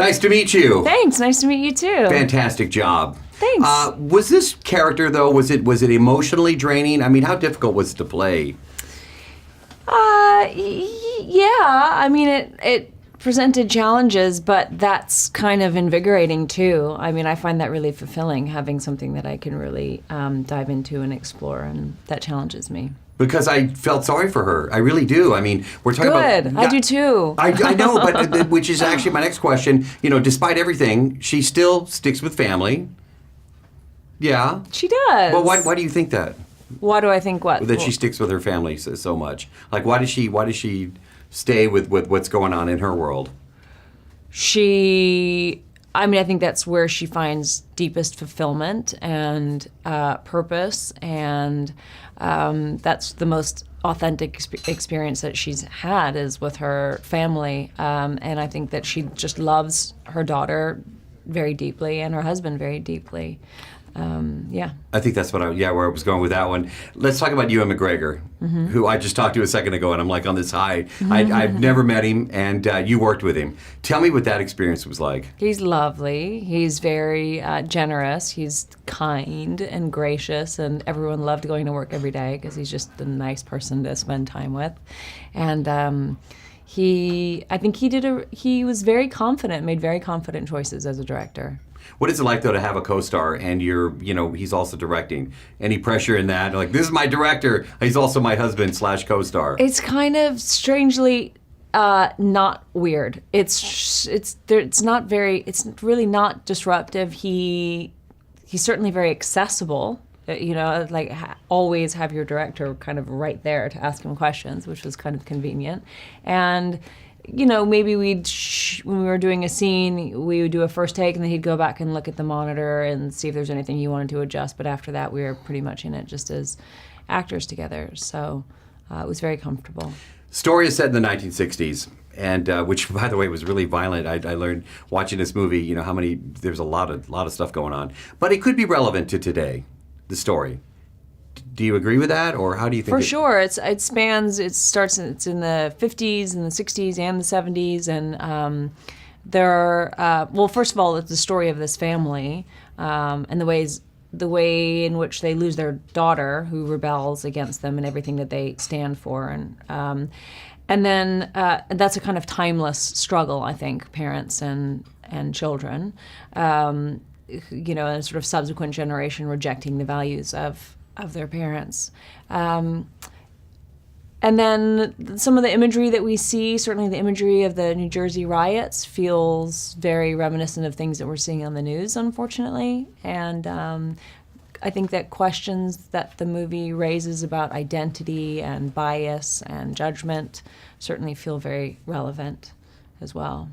Nice to meet you. Thanks. Nice to meet you too. Fantastic job. Thanks. Was this character though? Was it emotionally draining? I mean, how difficult was it to play? Yeah. I mean, it presented challenges, but that's kind of invigorating too. I mean, I find that really fulfilling, having something that I can really dive into and explore, and that challenges me. Because I felt sorry for her. I really do. I mean, we're talking about... Good. I do too. I know, but which is actually my next question. You know, despite everything, she still sticks with family. Yeah. She does. Well, why do you think that? Why do I think what? That she sticks with her family so much. Like, why does she stay with what's going on in her world? I mean, I think that's where she finds deepest fulfillment and purpose, and that's the most authentic experience that she's had is with her family. And I think that she just loves her daughter very deeply and her husband very deeply. Yeah. I think that's where I was going with that one. Let's talk about Ewan McGregor, who I just talked to a second ago, and I'm like on this high. I've never met him, and you worked with him. Tell me what that experience was like. He's lovely. He's very generous. He's kind and gracious, and everyone loved going to work every day because he's just a nice person to spend time with. And I think he was very confident, made very confident choices as a director. What is it like, though, to have a co-star and he's also directing? Any pressure in that? Like, this is my director, he's also my husband / co-star. It's kind of strangely not weird. It's really not disruptive. He's certainly very accessible. Always have your director kind of right there to ask him questions, which was kind of convenient. And maybe when we were doing a scene, we would do a first take, and then he'd go back and look at the monitor and see if there's anything he wanted to adjust. But after that, we were pretty much in it just as actors together. So it was very comfortable. Story is set in the 1960s, and which, by the way, was really violent. I learned watching this movie, there's a lot of stuff going on. But it could be relevant to today, the story. Do you agree with that, or how do you think? For sure, it's in the 50s and the 60s and the 70s, and first of all, it's the story of this family and the way in which they lose their daughter, who rebels against them and everything that they stand for, and then that's a kind of timeless struggle, I think, parents and children, and a sort of subsequent generation rejecting the values of their parents. And then some of the imagery that we see, certainly the imagery of the New Jersey riots, feels very reminiscent of things that we're seeing on the news, unfortunately. And I think that questions that the movie raises about identity and bias and judgment certainly feel very relevant as well.